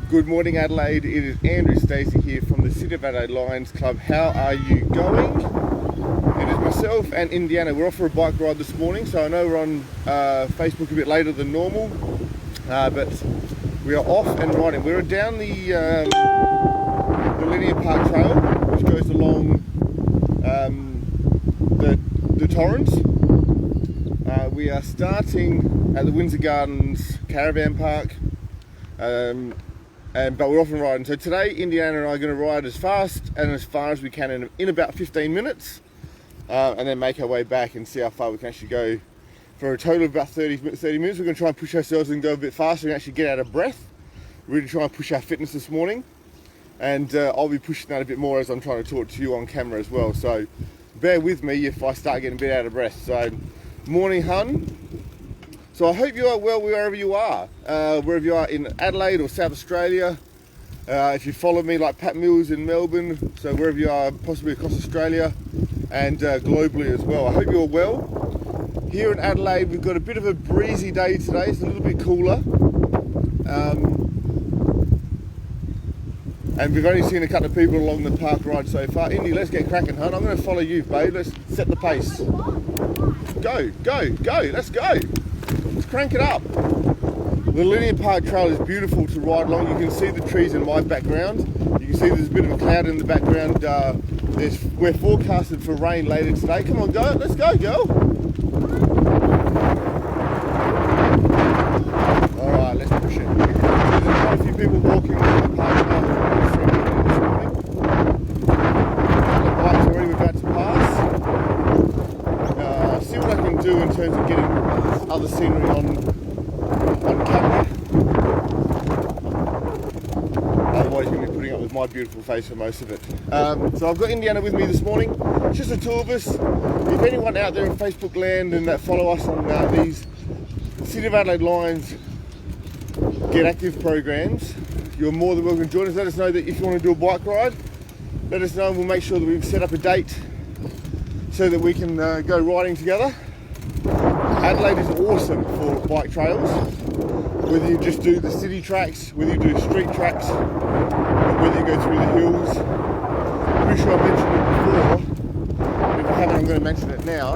Good morning, Adelaide. It is Andrew Stacey here from the City of Adelaide Lions Club. How are you going? It is myself and Indiana. We're off for a bike ride this morning, so I know we're on Facebook a bit later than normal, but we are off and riding. We're down the Linear Park Trail, which goes along the Torrens. We are starting at the Windsor Gardens Caravan Park. But we're off and riding. So today, Indiana and I are going to ride as fast and as far as we can in about 15 minutes, and then make our way back and see how far we can actually go. For a total of about 30 minutes, we're going to try and push ourselves and go a bit faster and actually get out of breath. Really try and push our fitness this morning, and I'll be pushing that a bit more as I'm trying to talk to you on camera as well. So bear with me if I start getting a bit out of breath. So morning, hun. So I hope you are well wherever you are in Adelaide or South Australia. If you follow me like Pat Mills in Melbourne, so wherever you are, possibly across Australia and globally as well. I hope you're well. Here in Adelaide, we've got a bit of a breezy day today. It's a little bit cooler. And we've only seen a couple of people along the park ride so far. Indy, let's get cracking, hun. I'm going to follow you, babe. Let's set the pace. Go, go, go. Let's go. Let's crank it up. The Linear Park Trail is beautiful to ride along. You can see the trees in my background. You can see there's a bit of a cloud in the background. We're forecasted for rain later today. Come on, go. Let's go, girl. All right, let's push it. There's quite a few people walking around the park now. The bikes already we're about to pass. See what I can do in terms of getting other scenery on camera. Otherwise you're going to be putting up with my beautiful face for most of it. So I've got Indiana with me this morning. It's just the two of us. If anyone out there in Facebook land and that follow us on these City of Adelaide Lions Get Active programs, you're more than welcome to join us. Let us know that if you want to do a bike ride, let us know and we'll make sure that we've set up a date so that we can go riding together. Adelaide is awesome for bike trails, whether you just do the city tracks, whether you do street tracks, or whether you go through the hills. I'm pretty sure I mentioned it before, but if I haven't, I'm going to mention it now.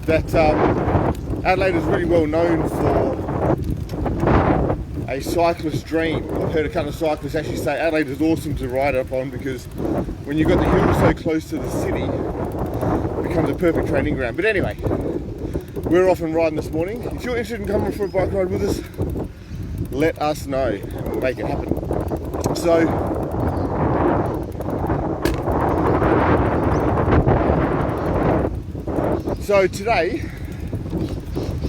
That Adelaide is really well known for a cyclist dream. I've heard a couple of cyclists actually say Adelaide is awesome to ride up on because when you've got the hills so close to the city, it becomes a perfect training ground. But anyway, we're off and riding this morning. If you're interested in coming for a bike ride with us, let us know and we'll make it happen. So today,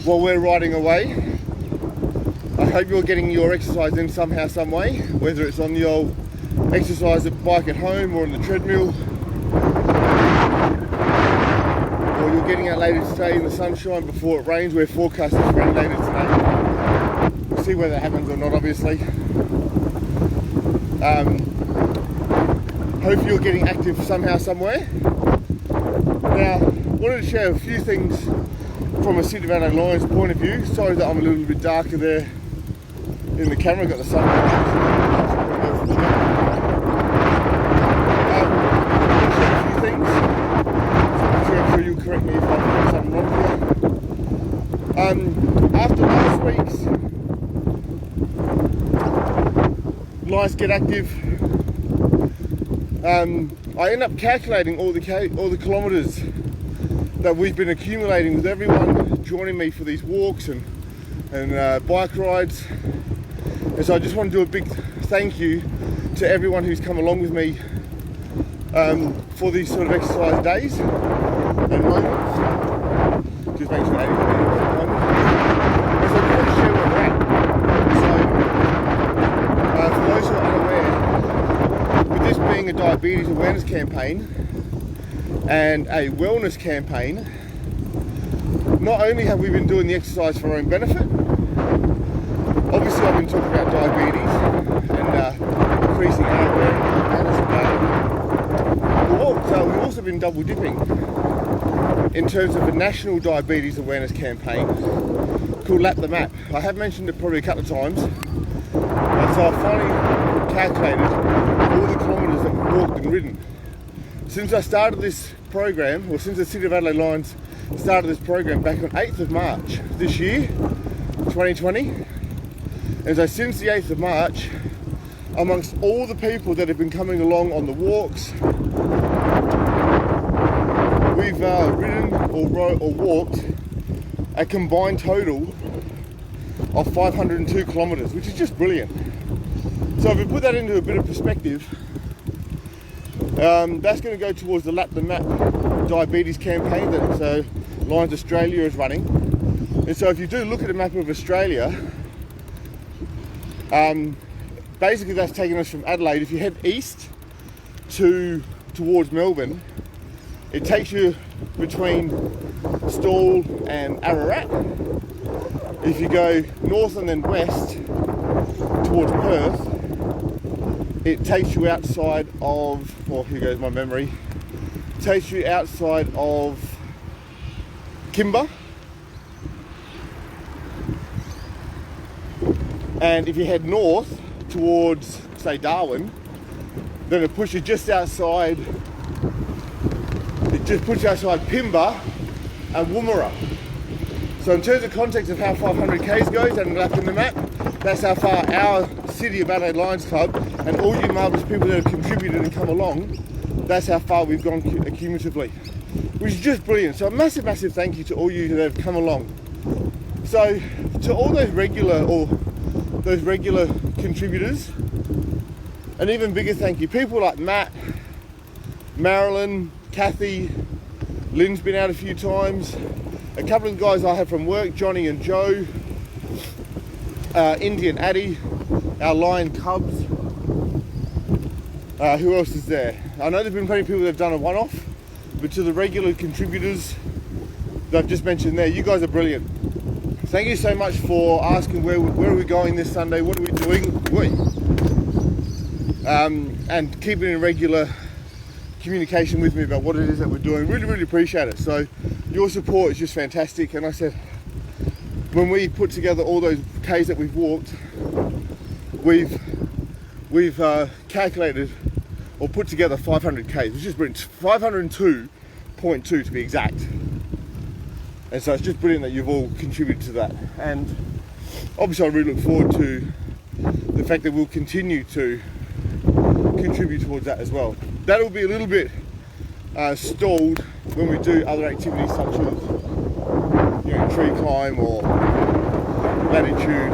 while we're riding away, I hope you're getting your exercise in somehow, some way, whether it's on the old exercise bike at home or on the treadmill, or you're getting out later today in the sunshine before it rains. We're forecasting for rain later today. We'll see whether that happens or not, obviously. Hope you're getting active somehow, somewhere. Now, I wanted to share a few things from a City of Adelaide Lions point of view. Sorry that I'm a little bit darker there in the camera. I've got the sun. I'm sure you'll correct me if I've got something wrong here. After last week's Lions Get Active, I end up calculating all the kilometres that we've been accumulating with everyone joining me for these walks and bike rides. And so I just want to do a big thank you to everyone who's come along with me for these sort of exercise days and moments. Just make sure that is so I just want to share where we're at. So for those who are unaware, with this being a diabetes awareness campaign and a wellness campaign, not only have we been doing the exercise for our own benefit, obviously I've been talking about diabetes and increasing our awareness about it. We've also been double dipping in terms of a national diabetes awareness campaign called Lap the Map. I have mentioned it probably a couple of times, and so I finally calculated all the kilometres that we've walked and ridden. Since I started this program, or since the City of Adelaide Lions started this program back on 8th of March this year, 2020, and so since the 8th of March, amongst all the people that have been coming along on the walks, we've ridden or walked a combined total of 502 kilometres, which is just brilliant. So if we put that into a bit of perspective, that's going to go towards the Lap the Map diabetes campaign that Lions Australia is running. And so if you do look at a map of Australia, basically that's taking us from Adelaide. If you head east towards Melbourne, it takes you between Stawell and Ararat. If you go north and then west towards Perth, it takes you outside of, well, here goes my memory, takes you outside of Kimber. And if you head north towards, say, Darwin, then it puts you just outside, Pimba and Woomera. So in terms of context of how 500 Ks goes and Lap the Map, that's how far our City of Adelaide Lions Club and all you marvellous people that have contributed and come along, that's how far we've gone cumulatively, which is just brilliant. So a massive, massive thank you to all you that have come along. So to all those regular contributors, an even bigger thank you. People like Matt, Marilyn, Kathy, Lynn's been out a few times, a couple of guys I have from work, Johnny and Joe, Indy and Addy, our Lion Cubs. Who else is there? I know there've been plenty of people that have done a one-off, but to the regular contributors that I've just mentioned there, you guys are brilliant. Thank you so much for asking where are we going this Sunday, what are we doing, and keeping in regular communication with me about what it is that we're doing. Really, really appreciate it. So your support is just fantastic. And I said, when we put together all those Ks that we've walked, we've calculated or put together 500 Ks, which is brilliant. 502.2 to be exact. And so it's just brilliant that you've all contributed to that. And obviously I really look forward to the fact that we'll continue to contribute towards that as well. That'll be a little bit stalled when we do other activities such as, you know, tree climb or latitude,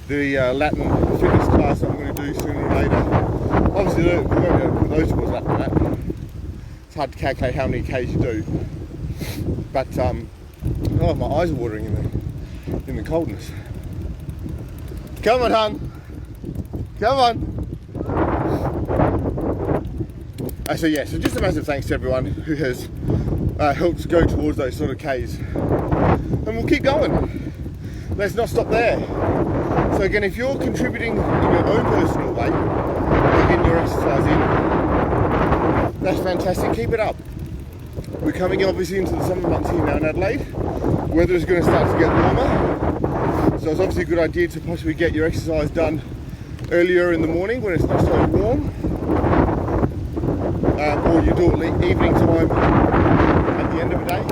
the Latin fitness class that I'm going to do sooner or later. Obviously we won't be able to put those towards that. It's hard to calculate how many Ks you do. But oh, my eyes are watering in the coldness. Come on, hon. Come on. So yeah, so just a massive thanks to everyone who has helped go towards those sort of Ks. And we'll keep going. Let's not stop there. So again, if you're contributing in your own personal way, getting your exercise in, that's fantastic. Keep it up. We're coming obviously into the summer months here now in Adelaide. Weather is going to start to get warmer. So it's obviously a good idea to possibly get your exercise done earlier in the morning when it's not so warm. Or you do it evening time at the end of the day.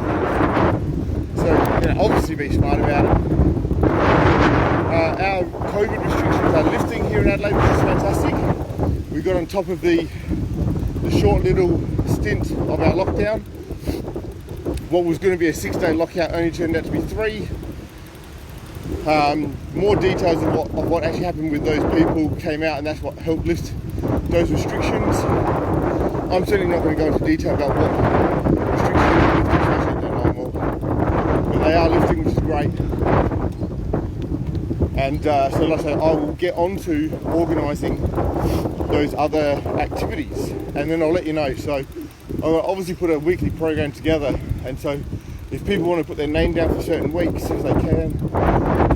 So, you know, obviously be smart about it. Our COVID restrictions are lifting here in Adelaide, which is fantastic. We got on top of the short little stint of our lockdown. What was going to be a 6-day lockout only turned out to be 3. More details of what actually happened with those people came out, and that's what helped lift those restrictions. I'm certainly not going to go into detail about what restrictions are lifting, so I actually don't know more. But they are lifting, which is great. And so like I say, I will get on to organising those other activities, and then I'll let you know. So I'll obviously put a weekly program together, and so if people want to put their name down for certain weeks as they can,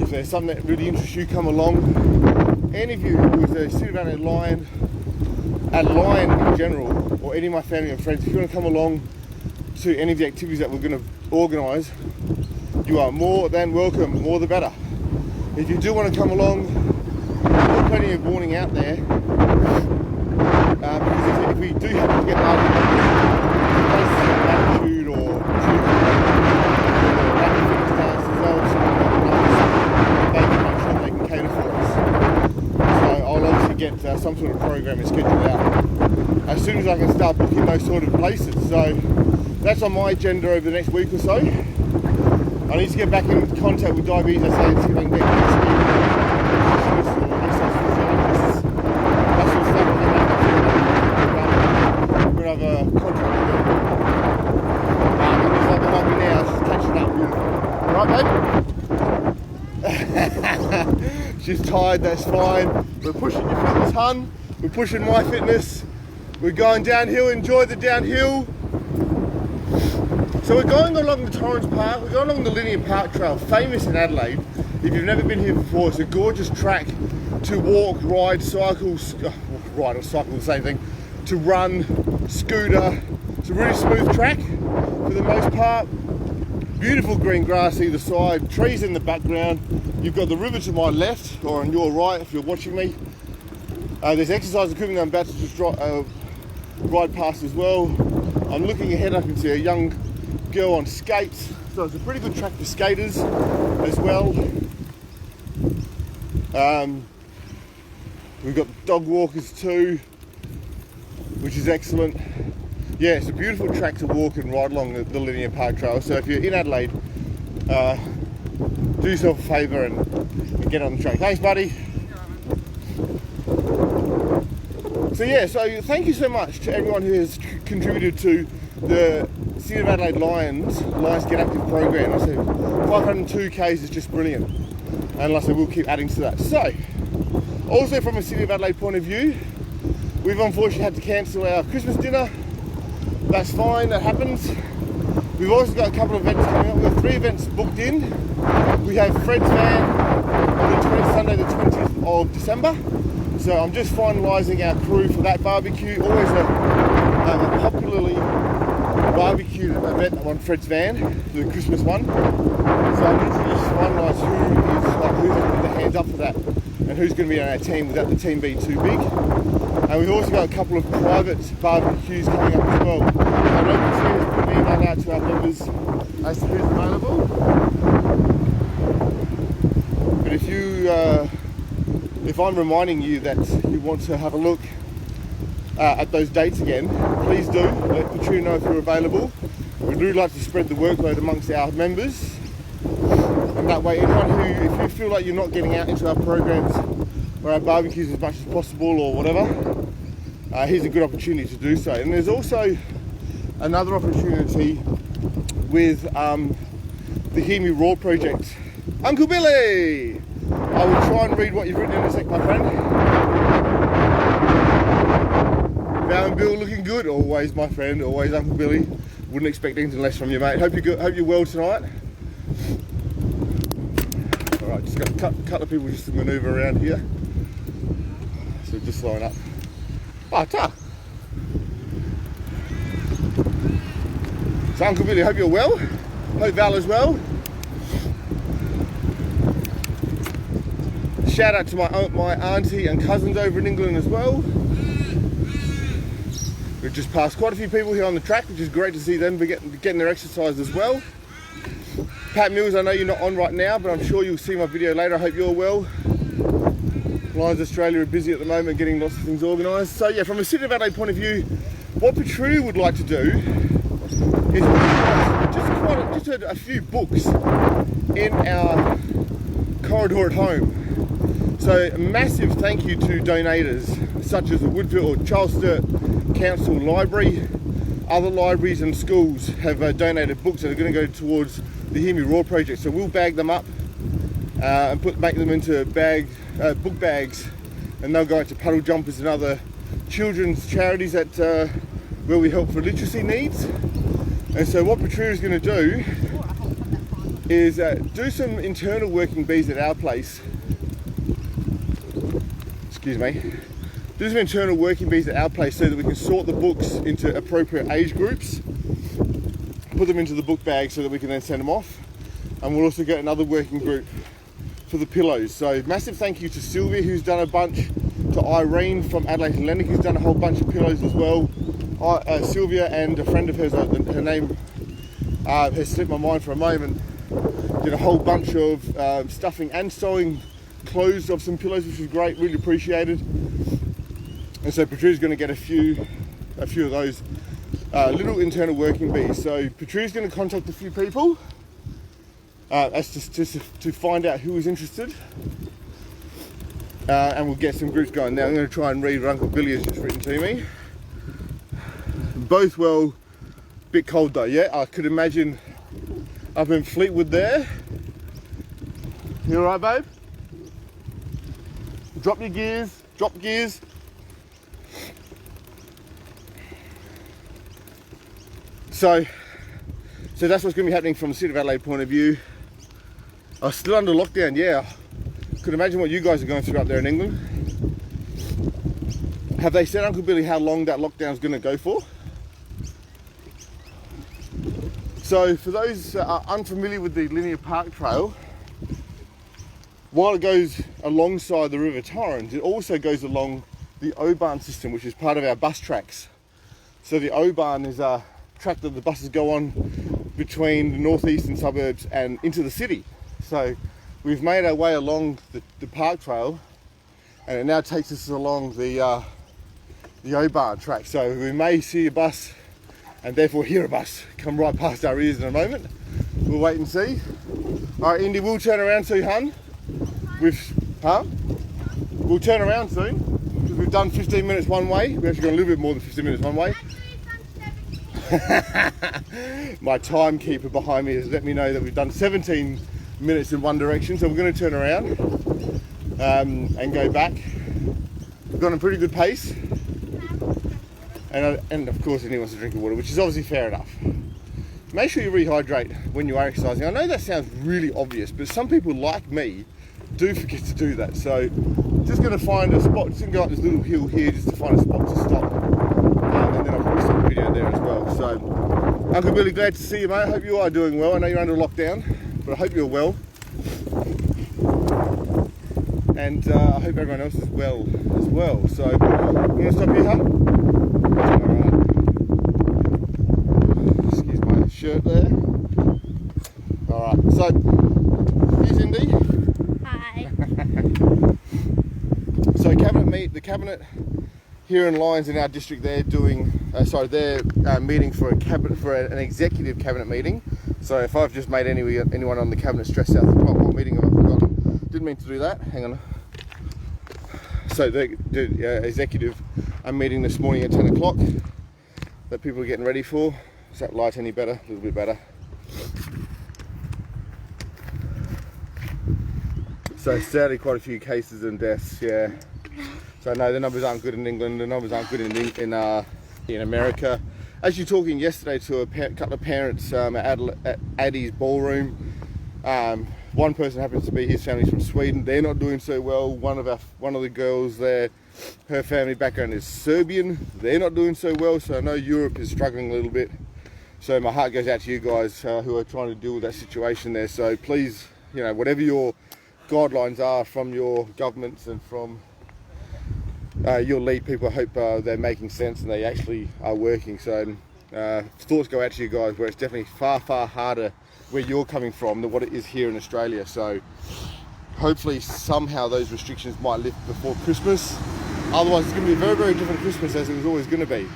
if there's something that really interests you, come along. Any of you who is a City of Adelaide Lion, a Lion in general, or any of my family and friends, if you want to come along to any of the activities that we're going to organise, you are more than welcome, more the better. If you do want to come along, there's plenty of warning out there, because if we do happen to get large places like Latitude or they can cater for us. So I'll obviously get some sort of program scheduled out as soon as I can start booking those sort of places. So that's on my agenda over the next week or so. I need to get back in contact with Diabetes SA and see if I can get another contract with them. And looks like they might be now catching up. Right, babe? She's tired, that's fine. We're pushing your fitness, hun. We're pushing my fitness. We're going downhill, enjoy the downhill. So we're going along the Torrens Park, we're going along the Linear Park Trail, famous in Adelaide. If you've never been here before, it's a gorgeous track to walk, ride, cycle, ride or cycle, the same thing, to run, scooter. It's a really smooth track for the most part. Beautiful green grass either side, trees in the background. You've got the river to my left, or on your right if you're watching me. There's exercise equipment I'm about to just ride past as well. I'm looking ahead, I can see a young girl on skates, so it's a pretty good track for skaters as well. We've got dog walkers too, which is excellent. Yeah, it's a beautiful track to walk and ride along the Linear Park Trail. So if you're in Adelaide, do yourself a favour and get on the track. Thanks, buddy. So yeah, so thank you so much to everyone who has contributed to the City of Adelaide Lions Get Active program. I said 502 Ks is just brilliant, and like I said, we'll keep adding to that. So, also from a City of Adelaide point of view, we've unfortunately had to cancel our Christmas dinner. That's fine, that happens. We've also got a couple of events coming up. We've got 3 events booked in. We have Fred's Van on Sunday the 20th of December. So I'm just finalising our crew for that barbecue. Always a popularly barbecued event on Fred's Van, the Christmas one. So I need to just finalise who's going to put their hands up for that and who's going to be on our team without the team being too big. And we've also got a couple of private barbecues coming up as well. I know the team has put an email out to our members as to who's available. But if I'm reminding you that you want to have a look at those dates again, please do let Patricia know if you're available. We do like to spread the workload amongst our members, and that way anyone who, if you feel like you're not getting out into our programs or our barbecues as much as possible or whatever, here's a good opportunity to do so. And there's also another opportunity with the Hear Me Roar project. Uncle Billy! I will try and read what you've written in a sec, my friend. Val and Bill looking good, always, my friend, always, Uncle Billy. Wouldn't expect anything less from you, mate. Hope you're well tonight. All right, just got a couple of people just to manoeuvre around here. So just line up. Ta. So Uncle Billy, hope you're well. Hope Val is well. Shout out to my auntie and cousins over in England as well. We've just passed quite a few people here on the track, which is great to see them getting their exercise as well. Pat Mills, I know you're not on right now, but I'm sure you'll see my video later. I hope you're well. Lions Australia are busy at the moment getting lots of things organised. So yeah, from a City of Adelaide point of view, what Patru would like to do is just a few books in our corridor at home. So a massive thank you to donators such as the Woodville or Charles Sturt Council Library. Other libraries and schools have donated books that are going to go towards the Hear Me Roar project. So we'll bag them up and make them into book bags, and they'll go into puddle jumpers and other children's charities that where we help for literacy needs. And so what Patru is going to do is do some internal working bees at our place. Excuse me. Do some internal working bees at our place so that we can sort the books into appropriate age groups, put them into the book bag so that we can then send them off. and we'll also get another working group for the pillows. So massive thank you to Sylvia, who's done a bunch, to Irene from Adelaide Atlantic, who's done a whole bunch of pillows as well. Sylvia and a friend of hers, her name has slipped my mind for a moment, did a whole bunch of stuffing and sewing clothes of some pillows, which was great, really appreciated. And so Patricia's going to get a few of those little internal working bees. So Patricia's going to contact a few people as to find out who is interested, and we'll get some groups going. Now I'm going to try and read what Uncle Billy has just written to me. Both well, bit cold though, yeah? I could imagine up in Fleetwood there. You alright, babe? Drop your gears, drop gears. So that's what's going to be happening from the City of Adelaide point of view. I'm still under lockdown, yeah. Could imagine what you guys are going through up there in England. Have they said, Uncle Billy, how long that lockdown is going to go for? So for those unfamiliar with the Linear Park Trail, while it goes alongside the River Torrens, it also goes along the O-Bahn system, which is part of our bus tracks. So the O-Bahn is a track that the buses go on between the northeastern suburbs and into the city. So we've made our way along the park trail, and it now takes us along the O-Bahn track. So we may see a bus and therefore hear a bus come right past our ears in a moment. We'll wait and see. All right, Indy, we'll turn around soon, hun. We'll turn around soon, because we've done 15 minutes one way. We've actually gone a little bit more than 15 minutes one way. My timekeeper behind me has let me know that we've done 17 minutes in one direction, so we're going to turn around and go back. We've gone a pretty good pace. And of course, anyone wants to drink water, which is obviously fair enough. Make sure you rehydrate when you are exercising. I know that sounds really obvious, but some people like me do forget to do that. So just going to find a spot, just going to go up this little hill here just to find a spot to stop. And then I'll probably stop the video there as well. So Uncle Billy, glad to see you, mate. I hope you are doing well. I know you're under lockdown, but I hope you're well. And I hope everyone else is well as well. So you want to stop here, hun? Alright. Excuse my shirt there. Alright, so here's Indy. Hi. So the cabinet here in Lyons in our district, they're doing, meeting for an executive cabinet meeting. So if I've just made anyone on the cabinet stressed out, what meeting have I forgotten? Didn't mean to do that. Hang on. So the executive meeting this morning at 10 o'clock that people are getting ready for. Is that light any better? A little bit better. So sadly quite a few cases and deaths, yeah. So no, the numbers aren't good in England, the numbers aren't good in America. Actually talking yesterday to a couple of parents at Addie's ballroom. One person happens to be, his family's from Sweden. They're not doing so well. One of the girls there, her family background is Serbian. They're not doing so well. So I know Europe is struggling a little bit. So my heart goes out to you guys who are trying to deal with that situation there. So please, whatever your guidelines are from your governments and from your lead people, I hope they're making sense and they actually are working. So thoughts go out to you guys, where it's definitely far, far harder where you're coming from than what it is here in Australia. So hopefully somehow those restrictions might lift before Christmas. Otherwise it's going to be a very, very different Christmas as it was always going to be.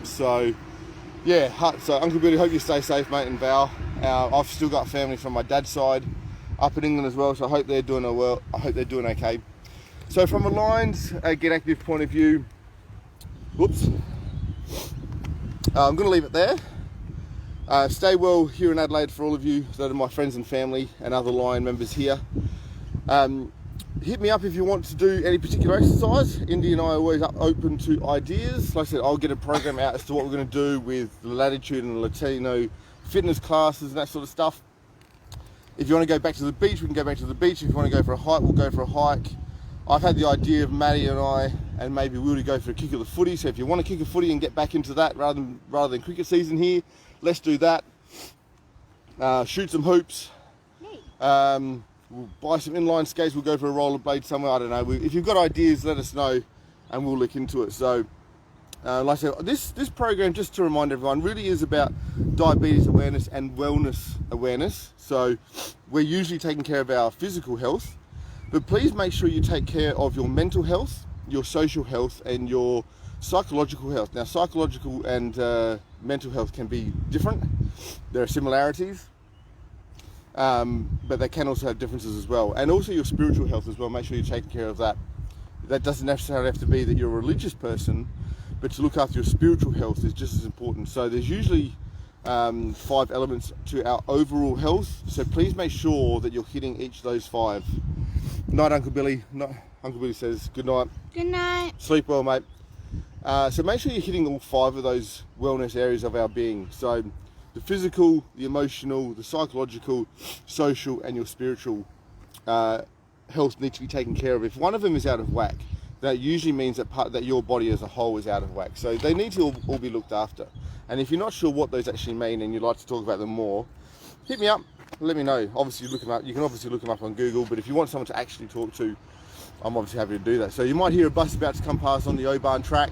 So yeah, so Uncle Billy, hope you stay safe, mate, and Val. I've still got family from my dad's side up in England as well, so I hope they're doing well. I hope they're doing okay. So from a Lyons Get Active point of view, whoops, I'm going to leave it there. Stay well here in Adelaide for all of you that are my friends and family and other Lion members here. Hit me up if you want to do any particular exercise. Indy and I are always open to ideas. Like I said, I'll get a program out as to what we're going to do with the Latitude and Latino fitness classes and that sort of stuff. If you want to go back to the beach, we can go back to the beach. If you want to go for a hike, we'll go for a hike. I've had the idea of Maddie and I and maybe Will to go for a kick of the footy. So if you want to kick a footy and get back into that rather than cricket season here, let's do that. Shoot some hoops. We'll buy some inline skates, we'll go for a rollerblade somewhere, I don't know. If you've got ideas, let us know and we'll look into it. So, like I said, this program, just to remind everyone, really is about diabetes awareness and wellness awareness. So we're usually taking care of our physical health, but please make sure you take care of your mental health, your social health, and your psychological health. Now, psychological and mental health can be different. There are similarities, but they can also have differences as well. And also your spiritual health as well. Make sure you're taking care of that. That doesn't necessarily have to be that you're a religious person, but to look after your spiritual health is just as important. So there's usually 5 elements to our overall health. So please make sure that you're hitting each of those 5. Night, Uncle Billy. Uncle Billy says good night. Good night. Sleep well, mate. So make sure you're hitting all 5 of those wellness areas of our being. So the physical, the emotional, the psychological, social, and your spiritual health need to be taken care of. If one of them is out of whack, that usually means that your body as a whole is out of whack. So they need to all be looked after. And if you're not sure what those actually mean and you'd like to talk about them more, hit me up, let me know. Obviously look them up. You can obviously look them up on Google, but if you want someone to actually talk to, I'm obviously happy to do that. So you might hear a bus about to come past on the Oban track.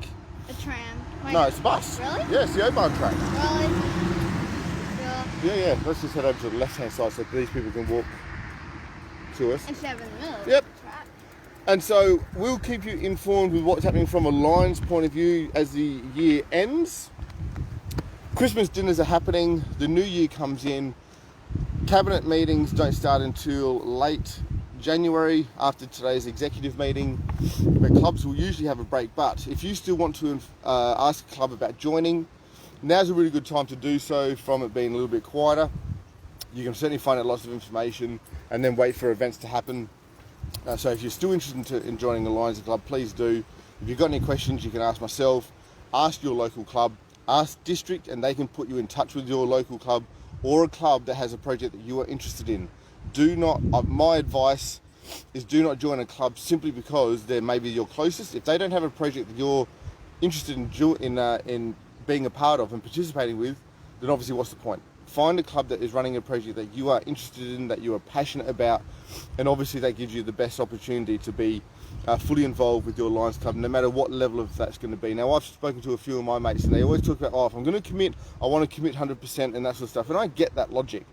A tram. No, it's a bus. Really? Yeah, it's the Oban track. Really? Yeah. Let's just head over to the left-hand side so these people can walk to us. Instead of in the middle. Yep. And so we'll keep you informed with what's happening from a Lions point of view as the year ends. Christmas dinners are happening, the new year comes in, cabinet meetings don't start until late January after today's executive meeting, but clubs will usually have a break. But if you still want to ask a club about joining, now's a really good time to do so. From it being a little bit quieter, you can certainly find out lots of information and then wait for events to happen. So if you're still interested in joining the Lions Club, please do. If you've got any questions, you can ask myself, ask your local club, ask district, and they can put you in touch with your local club or a club that has a project that you are interested in. Do not, my advice is do not join a club simply because they're maybe your closest. If they don't have a project that you're interested in being a part of and participating with, then obviously what's the point? Find a club that is running a project that you are interested in, that you are passionate about, and obviously that gives you the best opportunity to be fully involved with your Lions Club, no matter what level of that's going to be. Now, I've spoken to a few of my mates, and they always talk about, oh, if I'm going to commit, I want to commit 100% and that sort of stuff, and I get that logic.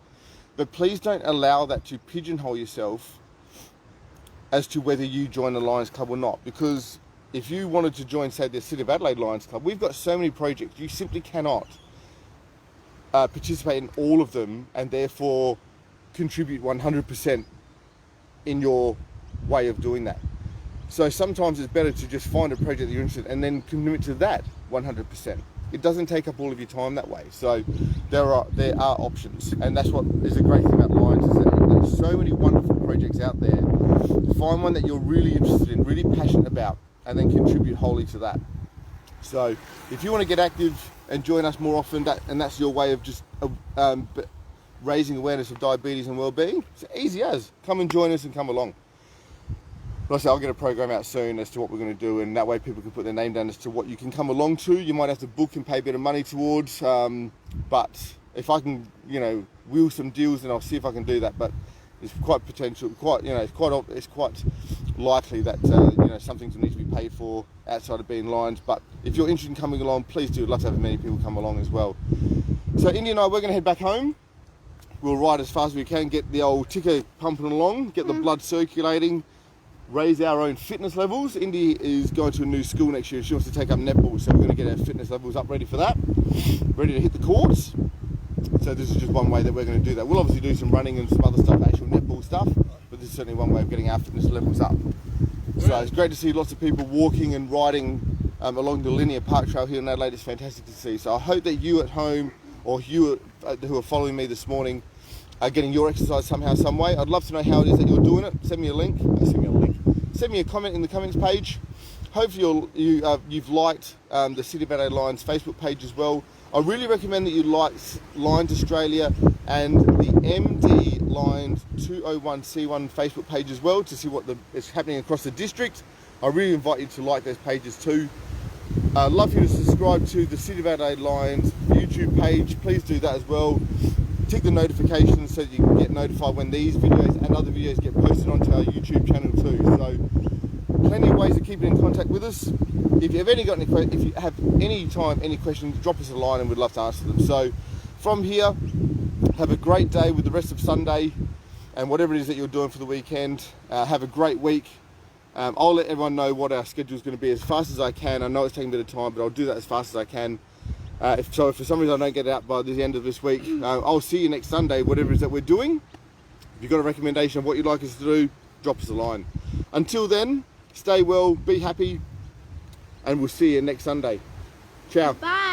But please don't allow that to pigeonhole yourself as to whether you join the Lions Club or not, because if you wanted to join, say, the City of Adelaide Lions Club, we've got so many projects, you simply cannot participate in all of them and therefore contribute 100% in your way of doing that. So sometimes it's better to just find a project that you're interested in and then commit to that 100%. It doesn't take up all of your time that way. So there are options, and that's what is a great thing about Lions, is that there's so many wonderful projects out there. Find one that you're really interested in, really passionate about, and then contribute wholly to that. So if you want to get active and join us more often, and that's your way of just raising awareness of diabetes and well-being, it's easy as. Come and join us and come along. Like I say, I'll get a program out soon as to what we're going to do, and that way people can put their name down as to what you can come along to. You might have to book and pay a bit of money towards, but if I can, wheel some deals, then I'll see if I can do that. But it's quite potential, it's quite likely that some things will need to be paid for outside of being Lions. But if you're interested in coming along, please do. I'd love to have as many people come along as well. So Indy and I, we're going to head back home. We'll ride as fast as we can, get the old ticker pumping along, get the blood circulating, raise our own fitness levels. Indy is going to a new school next year. She wants to take up netball, so we're going to get our fitness levels up, ready for that, ready to hit the courts. So this is just one way that we're going to do that. We'll obviously do some running and some other stuff, actual netball stuff, but this is certainly one way of getting our fitness levels up. So it's great to see lots of people walking and riding along the linear park trail here in Adelaide. It's fantastic to see. So I hope that you at home, or you who are following me this morning, are getting your exercise somehow, some way. I'd love to know how it is that you're doing it. Send me a link. Send me a comment in the comments page. Hopefully you've liked the City of Adelaide Lions Facebook page as well. I really recommend that you like Lions Australia and the MD Lions 201C1 Facebook page as well, to see what is happening across the district. I really invite you to like those pages too. I'd love for you to subscribe to the City of Adelaide Lions YouTube page. Please do that as well. tick the notifications so that you can get notified when these videos and other videos get posted onto our YouTube channel too. So plenty of ways of keeping in contact with us. If you have any questions, drop us a line and we'd love to answer them. So from here, have a great day with the rest of Sunday and whatever it is that you're doing for the weekend. Have a great week. I'll let everyone know what our schedule is going to be as fast as I can. I know it's taking a bit of time, but I'll do that as fast as I can. If for some reason I don't get it out by the end of this week, I'll see you next Sunday, whatever it is that we're doing. If you've got a recommendation of what you'd like us to do, drop us a line. Until then, stay well, be happy, and we'll see you next Sunday. Ciao. Bye.